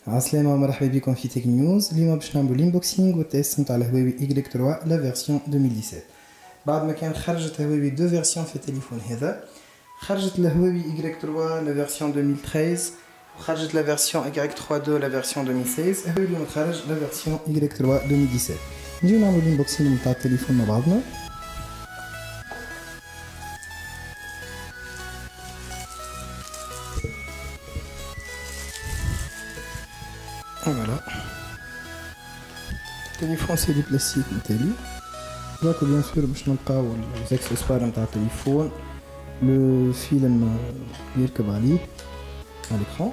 عسلامة ومرحبا بكم في تيك نيوز. اليوم باش نعملو الانبوكسينغ والتيست نتاع الهواوي Y3 لا فيرسيون 2017. بعد ما كان خرجت هواوي دو فيرسيون في التليفون هذا، خرجت الهواوي Y3 لا فيرسيون 2013 وخرجت لا فيرسيون Y32 لا فيرسيون 2016. هواوي اليوم خرج لا فيرسيون Y3 2017. نجيو نعملو الانبوكسينغ نتاع التليفون مع بعضنا. Voilà. التليفون سي دي بلاستيك نتاعي. دونك بيان سور باش نلقاو ليزاكسيسوار نتاع التليفون، لو فيلم يركب عليه على l'écran,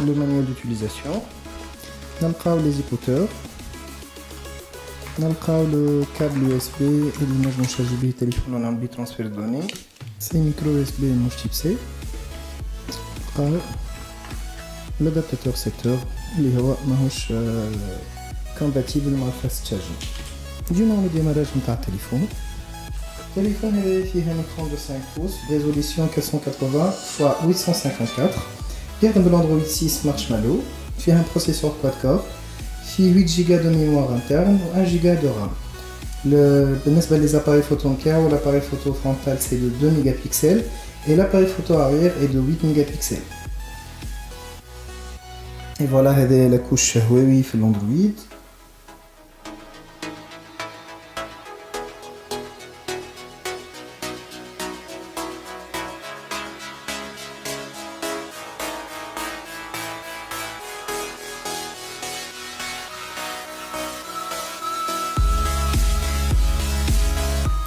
le manuel d'utilisation, نلقاو لي زيكوتور، نلقاو لو كابل USB اللي نجمو نشارجي بيه التليفون ونعمل بيه ترانسفير دوني، سي ميكرو USB مش تيب سي، نلقاو l'adaptateur secteur اللي هو ماهوش compatible مع الفاست تشارجينغ. نجيو نعملو ديماراج نتاع التليفون. التليفون هذا فيه ان écran de 5 pouces, résolution 480 x 854, يخدم بالاندرويد 6 مارشمالو، فيه un processeur quad-core, فيه 8 GB de mémoire interne و 1 GB de RAM. بالنسبة للاباري فوتو نتاعو، l'appareil photo frontal c'est de 2 mégapixels et l'appareil photo arrière est de 8 mégapixels. Et voilà, هذه la couche Huawei في الاندرويد.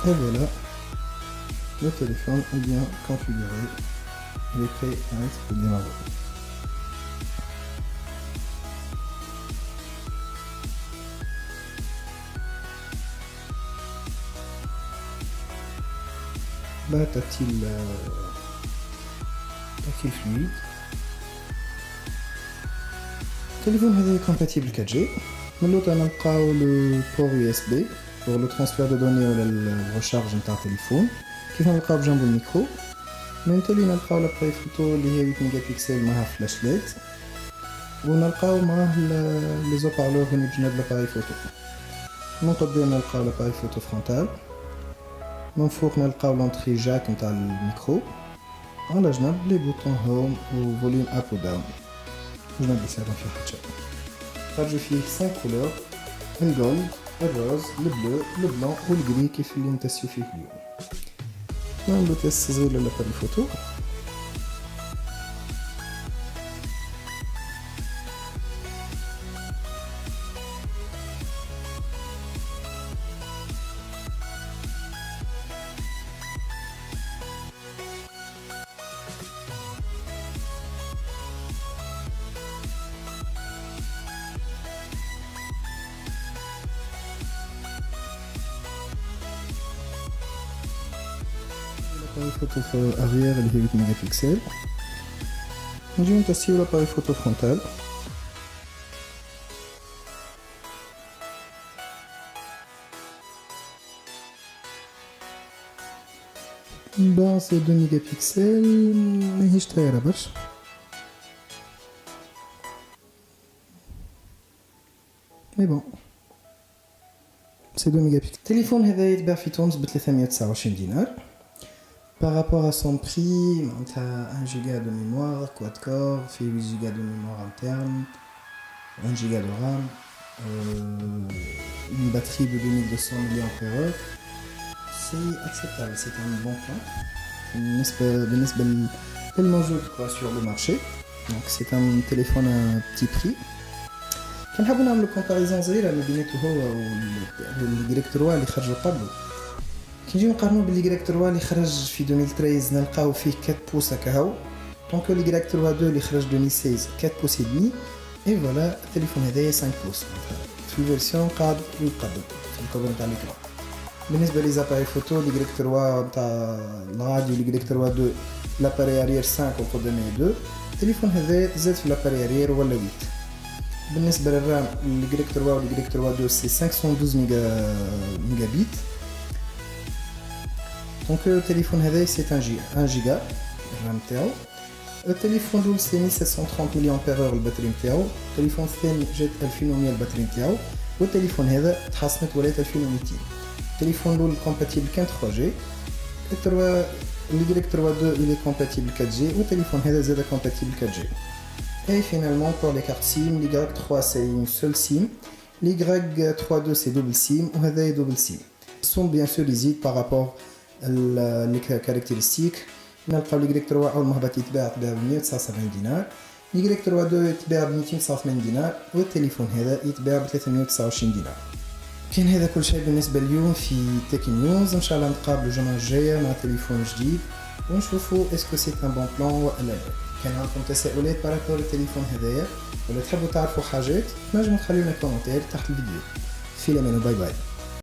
Et voilà, le téléphone est bien configuré, il est prêt à être démarré. Là, tactile fluide. Le téléphone est compatible 4G. من l'autre نلقاو le port USB pour le transfert de données ou la recharge de ton téléphone. كيف نلقاو بجنبو الميكرو. من تالي نلقاو l'appareil photo اللي هي 8 ميجابيكسل معها فلاش ليد. ونلقاو معاه les haut-parleurs اللي بجنب l'appareil photo. من قدام نلقاو l'appareil photo frontal. من فوق نلقاو لونطري جاك نتاع الميكرو، على جنب لي بوطون هوم و فوليوم اب و داون. جنب يساعدنا في حاجة شيء. خرجوا فيه 5 كولور: الجولد، الروز، البلو، البلون و الجري كيف اللي نتسيو فيه اليوم. نعملو تيست صغير للاباري فوتو. l'appareil photo arrière اللي هي 8 ميجابيكسل. نجيو نتسيو l'appareil photo frontal. Bon, c'est 2 mégapixels, ماهيش طايرة برشا. Mais bon, c'est 2 mégapixels. التليفون هذا يتباع في تونس ب 329 دينار. Par rapport à son prix, on a 1 Go de mémoire quad-core, fait 8 Go de mémoire interne, 1 Go de RAM, une batterie de 2200 mAh. C'est acceptable, c'est un bon plan. بالنسبة للموجود sur le marché. Donc c'est un téléphone à petit prix. كنحبو نعملو كومباريزون صغيرة ما بيناتو هو والY3 اللي خرجوا قبله. كي نجيو نقارنو بالY3 اللي خرج في 2013 نلقاو فيه 4 بوس هكاهو، دونك الY3 2 اللي خرج 2016 4 بوس et demi. اي فوالا التليفون هذايا 5 بوس في الفيرسيون قاعد يقدم في الكفر نتاع الإكران. بالنسبة لي زاباري فوتو الY3 نتاع الراديو الY3 2 لاباري اريير 5 وقدامي 2. التليفون هذا زاد في لاباري اريير ولا 8. بالنسبة للرام الY3 والY3 2 سي 512 ميجابيت. دونك التليفون هذا سي 1 جيجا الرام تاعو. التليفون الاول سي 1730 ملي امبير الباتري نتاعو، التليفون الثاني جات 2100 الباتري نتاعو، والتليفون هذا تحسنت ولات 2200. التليفون الاول كومباتيبل كان 3 جي، اليغريك 3 2 il est compatible 4 جي، والتليفون هذا زاد compatible 4 جي. Et finalement pour les cartes SIM, l'Y3 c'est une seule SIM, l'Y32 c'est double SIM ou هذا double SIM. Ce sont bien sûr les par rapport aux caractéristiques. نلقاو l'Y3 أول ما هبط يتباع ب 179 دينار، l'Y32 يتباع ب 289 دينار، والتليفون هذا يتباع ب 329 دينار. كان هذا كل شيء بالنسبة اليوم في تيك نيوز. إن شاء الله نتقابلوا الجمعة الجاية مع تليفون جديد ونشوفوا اسكو سي ان بون بلان ولا لا. كان عندكم تساؤلات بارابور التليفون هذايا ولا تحبوا تعرفوا حاجات، تنجموا تخليونا كومنتير تحت الفيديو. في الأمان وباي باي.